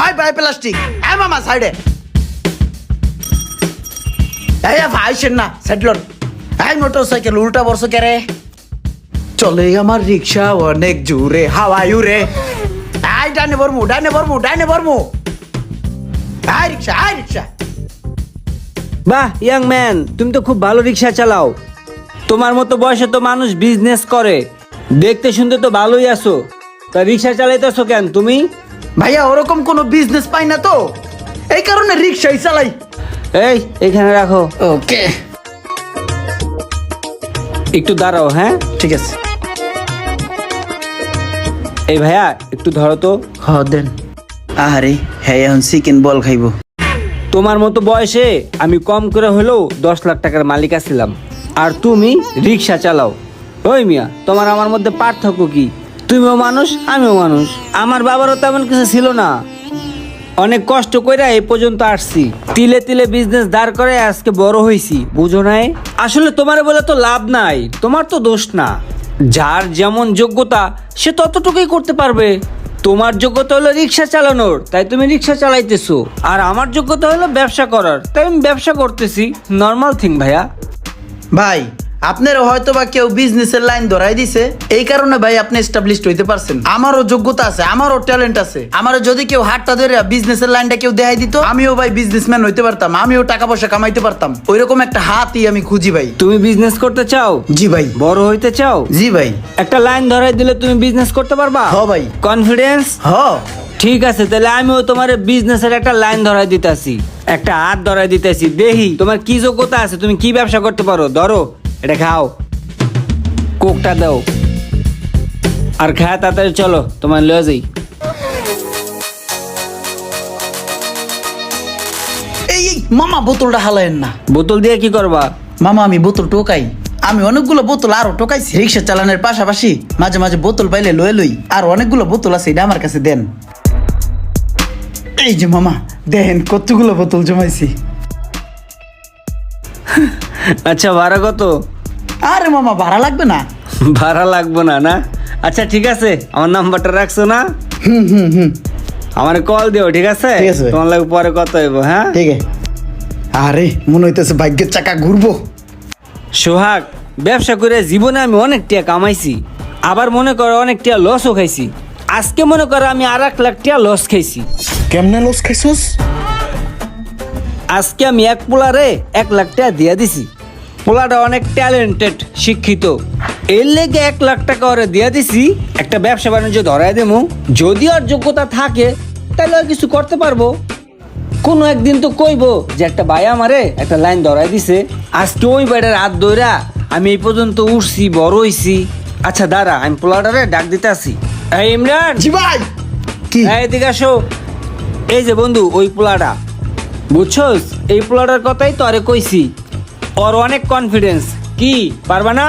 আয় ভাই প্লাস্টিক এ মামা সাইডে এই ভাইছেন না সেটলন এই মোটরসাইকেল উল্টা বর্ষ কে চলে আমার রিক্সা অনেক জোরে হাওয়ায় উড়ে এই ডানে বর্মু এই রিক্সা বাহ ইয়াং ম্যান, তুমি তো খুব ভালো রিক্সা চালাও। তোমার মতো বয়সে তো মানুষ বিজনেস করে, দেখতে শুনতে তো ভালোই আছো, তা রিক্সা চালাইতেছো কেন তুমি? ভাইয়া ওরকম কোনো বিজনেস পাই না তো, এই কারণে রিক্সাই চালাই। এই এখানে রাখো, ওকে একটু দাঁড়াও। হ্যাঁ ঠিক আছে। এই ভাইয়া একটু ধরো তো। দেন। আরে হ্যাঁ এখন চিকেন বল খাইবো। তোমার মতো বয়সে আমি কম করে হলেও 10 লাখ টাকার মালিক আছিলাম, আর তুমি রিক্সা চালাও। ওই মিয়া, তোমার আমার মধ্যে পার্থক্য কি? তুমিও মানুষ, আমিও মানুষ। আমার বাবারও তেমন কিছু ছিল না, অনেক কষ্ট করে এই পর্যন্ত আসছি, তিলে তিলে বিজনেস দাঁড় করে আজকে বড় হয়েছি, বুঝো নাই? আসলে তোমার বলে তো লাভ নাই, তোমার তো দোষ না। যার যেমন যোগ্যতা সে ততটুকুই করতে পারবে। তোমার যোগ্যতা হলো রিক্সা চালানোর, তাই তুমি রিক্সা চালাইতেছো, আর আমার যোগ্যতা হলো ব্যবসা করার, তাই আমি ব্যবসা করতেছি। নর্মাল থিং ভাইয়া। ভাই আপনারও হয়তো বা কেউ বিজনেসের লাইন ধরাই দিছে, এই কারণে ভাই আপনি এস্টাবলিশড হইতে পারছেন। আমারও যোগ্যতা আছে, আমারও ট্যালেন্ট আছে। আমারও যদি কেউ হাতটা ধরে বিজনেসের লাইনটা কেউ দেখাই দিত, আমিও ভাই বিজনেসম্যান হইতে পারতাম, আমিও টাকা পয়সা কামাইতে পারতাম। ওইরকম একটা হাতই আমি খুঁজি ভাই। তুমি বিজনেস করতে চাও? জি ভাই। বড় হইতে চাও? জি ভাই। একটা লাইন ধরাই দিলে তুমি বিজনেস করতে পারবা? হ্যাঁ ভাই। কনফিডেন্স? হ্যাঁ ঠিক আছে, তাহলে আমিও তোমার বিজনেসের একটা লাইন ধরাই দিতেছি, একটা হাত ধরাই দিতেছি। দেখি তোমার কি যোগ্যতা আছে, তুমি কি ব্যবসা করতে পারো। ধরো, এটা খাও, কোকটা দাও, আর খায় তাড়াতাড়ি চলো, তোমার লয়ে যাই। এই মামা বোতলটা হালায়েন না। বোতল দিয়ে কি করবা? মামা আমি বোতল টোকাই, আমি অনেকগুলো বোতল আরো টোকাইছি। রিক্সা চালানোর পাশাপাশি মাঝে মাঝে বোতল পাইলে লয়ে লই, আর অনেকগুলো বোতল আছে, এটা আমার কাছে দেন। এই যে মামা দেখেন কতগুলো বোতল জমাইছি। আচ্ছা, ভাড়া কত? আরে মামা ভাড়া লাগবে না। ভাড়া লাগবে না না? আচ্ছা ঠিক আছে, আমার নাম্বারটা রাখছো না? আমার কল দিও, ঠিক আছে? ঠিক আছে। তোমার লাগে পরে কথা হইব। হ্যাঁ ঠিক আছে। আরে মনে হইতেছে ভাগ্যের চাকা ঘুরবো। সোহাগ, ব্যবসা করে জীবনে আমি অনেক টাকা কামাইছি, আবার মনে করো অনেক টাকা লসও খাইছি। আজকে মনে করো আমি 1 লাখ টাকা লস খাইছি। কেমনে লস খাইছস? আজকে আমি এক পোলারে 1 লাখ টাকা দিয়ে দিছি। পোলাটা অনেক ট্যালেন্টেড, শিক্ষিত, এর লেগে 1 লাখ টাকা ওরে দিয়ে দিছি। একটা ব্যবসা বাণিজ্য ধরাই দেবো, যদি ওর যোগ্যতা থাকে তাহলে আর কিছু করতে পারবো। কোনো একদিন তো কইবো যে একটা ভাই আমারে একটা লাইন ধরাই দিছে। আজকে ওই বাইরের হাত ধইরা আমি এই পর্যন্ত উঠছি, বড় হইছি। আচ্ছা দাঁড়া, আমি পোলাটারে ডাক দিতে আসি। এই ইমরান, জি ভাই। কি? এই এদিকে আসো। এই যে বন্ধু, ওই পোলাটা বুঝছস, এই পোলাটার কথাই তো আরে কইছি। ওর অনেক কনফিডেন্স, কি পারবা না?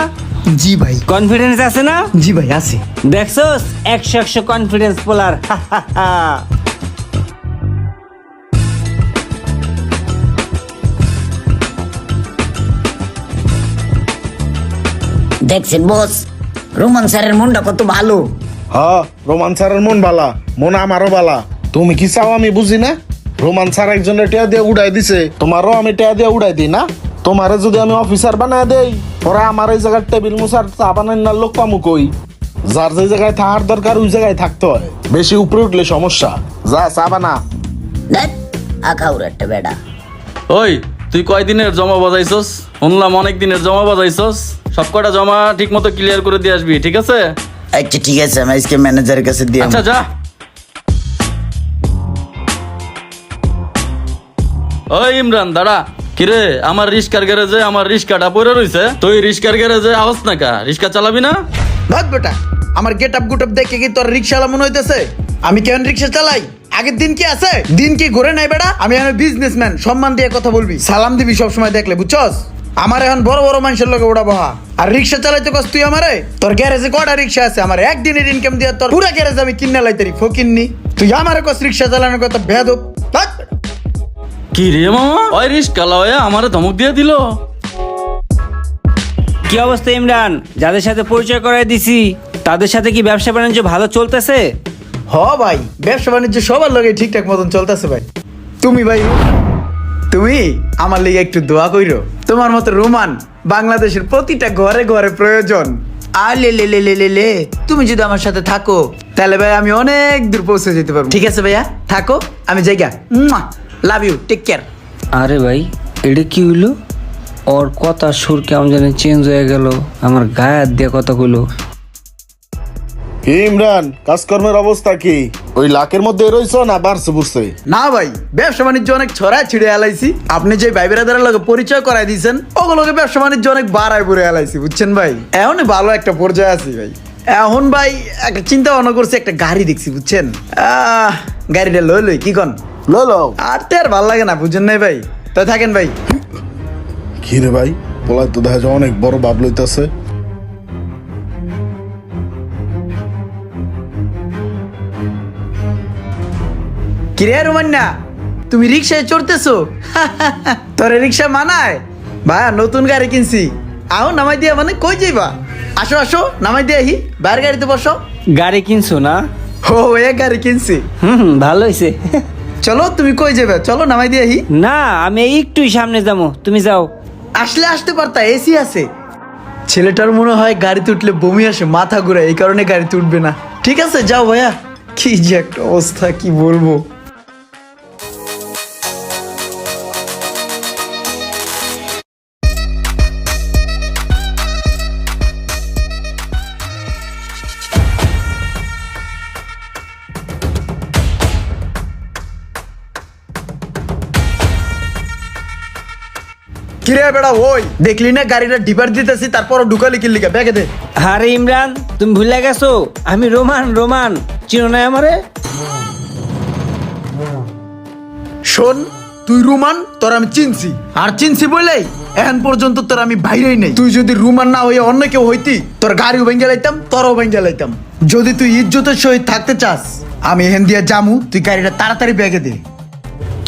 জি ভাই। কনফিডেন্স আছে না? জি ভাই আছে। দেখছস 100 কনফিডেন্স পোলার। দেখছেন বস, রোমান স্যারের মনটা কত ভালো। হ্যাঁ, রোমান স্যারের মন বালা, মন আমারও বালা। তুমি কি চাও আমি বুঝি না? রোমান স্যার একজনের টিয়া দিয়ে উড়াই দিছে, তোমারও আমি টিয়া দিয়ে উড়াই দিই না? তোমারে যদি আমি অফিসার বানায় দেই, পরে আমার এই জায়গার টেবিল মুসার চা বানানোর লোক পামু কই? যার যে জায়গায় থাকার দরকার ওই জায়গায় থাকতে হয়, বেশি উপরে উঠলে সমস্যা। যা চা বানা। দেখ আখাউর একটা বেড়া। ওই তুই কয়দিনের জমা বাজাইছস? শুনলাম অনেক দিনের জমা বাজাইছস। সব কটা জমা ঠিক মতো ক্লিয়ার করে দিয়ে আসবি, ঠিক আছে? আচ্ছা ঠিক আছে, আমি আজকে ম্যানেজারের কাছে দিয়ে আচ্ছা যা। ওই ইমরান দাঁড়া। কিরে, আমার রিস্কার গ্যারেজে আমার রিস্কাটা পড়ে রইছে, তুই রিস্কার গ্যারেজে আওস না কা? রিস্কা চালাবি না? ভাগ বেটা, আমার গেট আপ গুট আপ দেখে কি তোর রিক্সাওয়ালা মনে হইতেছে? আমি কেন রিক্সা চালাই? আগের দিন কি আছে? দিন কি ঘুরে নাই বেটা? আমি এখন বিজনেসম্যান, সম্মান দিয়ে কথা বলবি, সালাম দিবি সব সময় দেখলে, বুঝছস? আমার এখন বড় বড় মানুষের লোকে ওড়া বহা, আর রিক্সা চালাইতে কস তুই আমারে? তোর গ্যারেজে কটা রিক্সা আছে? আমার একদিনের ইনকাম দিয়ে তোর পুরা গ্যারেজ আমি কিনে লাইতারি ফকিন্নি। তুই আমারে কস রিক্সা চালানোর কথা? বেয়াদব। কি রে মামা, ওই রিস্কা লয়ে আমারে ধমক দিয়ে দিল। কি অবস্থা ইমরান? যাদের সাথে পরিচয় করাই দিছি তাদের সাথে কি ব্যবসা বাণিজ্য ভালো চলতেছে? হ ভাই, ব্যবসা বাণিজ্য সবার লগে ঠিকঠাক মতন চলতেছে ভাই। তুমি ভাই, তুমি আমার লিগে একটু দোয়া কইরো। তোমার মতো রোমান বাংলাদেশের প্রতিটা ঘরে ঘরে প্রয়োজন। আলে লে লে লে লে লে, তুমি যদি আমার সাথে থাকো তাহলে ভাই আমি অনেক দূর পৌঁছে যেতে পারবো। ঠিক আছে ভাইয়া, থাকো, আমি জায়গা। Love you, take care. আরে ভাই, এটা কি হইলো? ওর কথা সুর কেমন জানি চেঞ্জ হয়ে গেল, আমার গায়ে হাত দিয়ে কথা কইলো। কি ইমরান, কাজকর্মের অবস্থা কি? ওই লাখের মধ্যে রইছ না বাড়ছে বুঝছে? না ভাই, ব্যবসা বাণিজ্য অনেক ছড়ায় ছিড়ে এলাইছি। আপনি যে ভাই বেড়াদারের লগে পরিচয় করাই দিয়েছেন, ওগুলোকে ব্যবসা বাণিজ্য অনেক বাড়ায় পড়ে এলাইছি, বুঝছেন ভাই। এখনই ভালো একটা পর্যায়ে আছি ভাই। এখন ভাই একটা চিন্তা ভাবনা করছি, একটা গাড়ি দেখছি, বুঝছেন। গাড়িটা লই লই, কি কন? লো আর তো আর ভাল লাগে না, বুঝছেন নাই ভাই। তো থাকেন ভাই। কি রে ভাই, বলাই তো দেখা যায় অনেক বড় ভাব লইতাছে। কিরে রোমান্না, তুমি রিক্সায় চড়তেছো? তোরে রিক্সা মানায়? ভাই নতুন গাড়ি কিনছি, আও নামাই দিয়া। মানে কই যাইবা? আসো আসো, নামাই দিয়ে আহি, বাইরের গাড়িতে বসো। গাড়ি কিনছো না? ও এ গাড়ি কিনছি। ভালো হয়েছে। চলো, তুমি কই যাবে? চলো নামাই দিয়ে আহি। না, আমি একটু সামনে যাবো, তুমি যাও। আসলে আসতে পারতা, এসি আছে। ছেলেটার মনে হয় গাড়িতে উঠলে বমি আসে, মাথা ঘুরে, এই কারণে গাড়িতে উঠবে না। ঠিক আছে যাও ভাইয়া। কি যে একটা অবস্থা, কি বলবো। কিরে বেড়া, ওই দেখলি না গাড়িটা ডিপার দিতেছি, তারপরও ঢুকালি কি লিগা? ব্যাগে দে। আরে ইমরান, তুমি ভুলে গেছো আমি রোমান। রোমান চিনো না আমারে? শোন, তুই রুমান, তোর আমি চিনছি। আর চিনছি বলেই এখন পর্যন্ত তোর আমি বাইরেই নেই। তুই যদি রুমান না হইয়া অন্য কেউ হইতি, তোর গাড়িও ভেঙে লাইতাম, তোরও ভেঙে লাইতাম। যদি তুই ইজ্জতের সহিত থাকতে চাস, আমি এখান দিয়ে জামু, তুই গাড়িটা তাড়াতাড়ি ব্যাগে দে।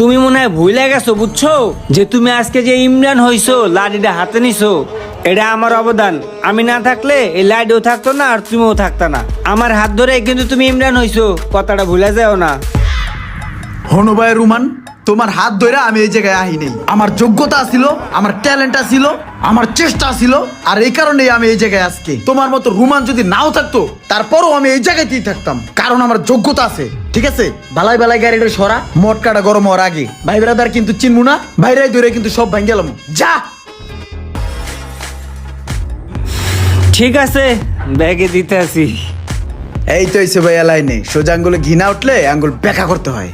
তুমি মনে হয় ভুলে গেছো, বুঝছো, যে তুমি আজকে যে ইমরান হইছো, লাঠিটা হাতে নিছো, এটা আমার অবদান। আমি না থাকলে এই লাইটও থাকতো না, আর তুমিও থাকতো না। আমার হাত ধরে কিন্তু তুমি ইমরান হইছো, কথাটা ভুলে যাও না। হনু ভাই রুমান, তোমার হাত ধরে আমি এই জায়গায় আহি নেই। আমার যোগ্যতা ছিল, আমার ট্যালেন্ট ছিল, আমার চেষ্টা ছিল, আর এই কারণেই আমি এই জায়গায় আজকে। তোমার মতো রুমান যদি নাও থাকতো, তারপরও আমি এই জায়গাতেই থাকতাম, কারণ আমার যোগ্যতা আছে। ঠিক আছে, বালাই বালাই গাড়িটা সরা, মটকাটা গরম হওয়ার আগে। ভাই ব্রাদার কিন্তু চিনবো না, বাইরে ধরে কিন্তু সব ভাঙ গেলাম। যা। ঠিক আছে, ব্যাগে দিতে আসি। এই তো এসে ভাইয়া লাইনে, সোজা আঙ্গুলে ঘি না উঠলে আঙ্গুল ব্যাখ্যা করতে হয়।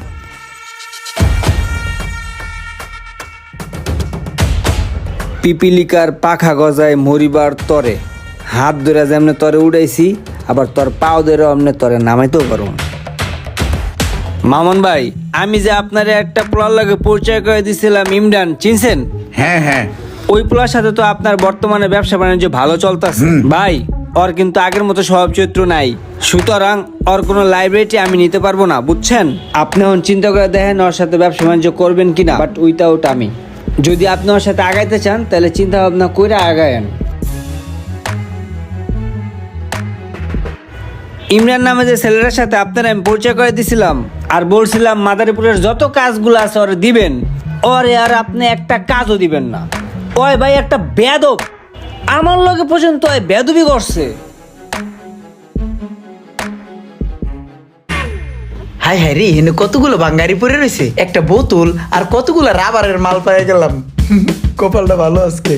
পিপিলিকার পাখা গজায় মরিবার তরে, হাত ধরে যেমনে তরে উড়াইছি, আবার তোর পাও ধরে অমনে তরে নামাইতেও পারো। মামুন ভাই, আমি যে আপনারে একটা পোলার লাগে পরিচয় করে দিছিলাম, ইমরান, চিনছেন? হ্যাঁ হ্যাঁ, ওই পোলার সাথে তো আপনার বর্তমানে ব্যবসা বাণিজ্য ভালো চলতেছে ভাই। ওর কিন্তু আগের মতো স্বভাব চরিত্র নাই, সুতরাং ওর কোনো লাইব্রেরিটি আমি নিতে পারবো না, বুঝছেন? আপনি এখন চিন্তা করে দেখেন ওর সাথে ব্যবসা বাণিজ্য করবেন কিনা, বাট উইথাউট আমি। যদি আপনি ওর সাথে আগাইতে চান তাহলে চিন্তা ভাবনা করে আগায়েন। ইমরান নামে যে ছেলেটার সাথে আপনারা আমি পরিচয় করে দিছিলাম, আর বলছিলাম মাদারীপুরের যত কাজগুলো আছে ওরে দিবেন, ওরে আর আপনি একটা কাজও দিবেন না। ওই ভাই একটা বেয়াদব, আমার লগে পর্যন্ত ওই বেয়াদবি করছে। হাই হাই রে, এনে কতগুলো বাঙ্গারি পরে রয়েছে, একটা বোতল আর কতগুলো রাবারের মাল পেয়ে গেলাম। কপালটা ভালো আজকে।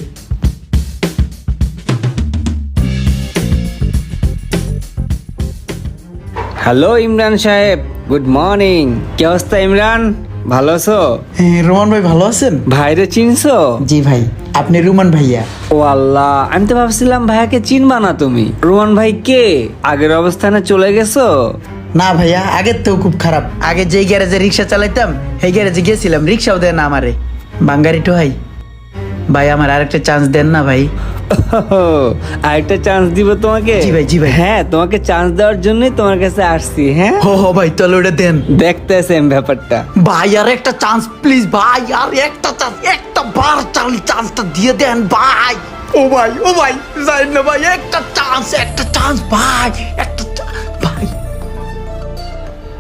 হ্যালো ইমরান সাহেব, গুড মর্নিং। কি অবস্থা ইমরান, ভালো আছো? রোমান ভাই ভালো আছেন? ভাইরে চিনছো? জি ভাই, আপনি রুমান ভাইয়া? ও আল্লাহ, আমি তো ভাবছিলাম ভাইয়াকে চিনবা না তুমি। রোমান ভাই কে? আগের অবস্থানে চলে গেছো? না ভাইয়া, আগের তো খুব খারাপ। আগে যেই গ্যারেজে রিক্সা চালাইতাম, সেই গ্যারেজে গেছিলাম, রিক্সাও দেয় না আমারে। বাঙ্গারি তো ভাই, ভাই আমার আরেকটা চান্স দেন না ভাই। আরেকটা চান্স দিব তোমাকে? জি ভাই, জি ভাই। হ্যাঁ, তোমাকে চান্স দেওয়ার জন্যই তোমার কাছে আসছি। হ্যাঁ হো হো ভাই, তাহলে ওটা দেন। দেখতেছেন ব্যাপারটা। ভাই আর একটা চান্স প্লিজ ভাই, আর একটা চান্স, একটা বার চান্সটা দিয়ে দেন ভাই। ও ভাই যাই না ভাই, একটা চান্স ভাই, ভাই।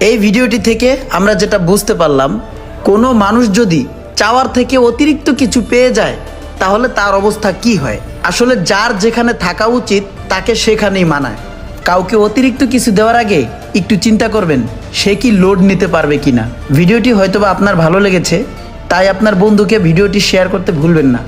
এই ভিডিওটি থেকে আমরা যেটা বুঝতে পারলাম, কোনো মানুষ যদি চাওয়ার থেকে অতিরিক্ত কিছু পেয়ে যায় তাহলে তার অবস্থা কি হয়। আসলে যার যেখানে থাকা উচিত তাকে সেখানেই মানায়। কাউকে অতিরিক্ত কিছু দেওয়ার আগে একটু চিন্তা করবেন সে কি লোড নিতে পারবে কিনা। ভিডিওটি হয়তোবা আপনার ভালো লেগেছে, তাই আপনার বন্ধুকে ভিডিওটি শেয়ার করতে ভুলবেন না।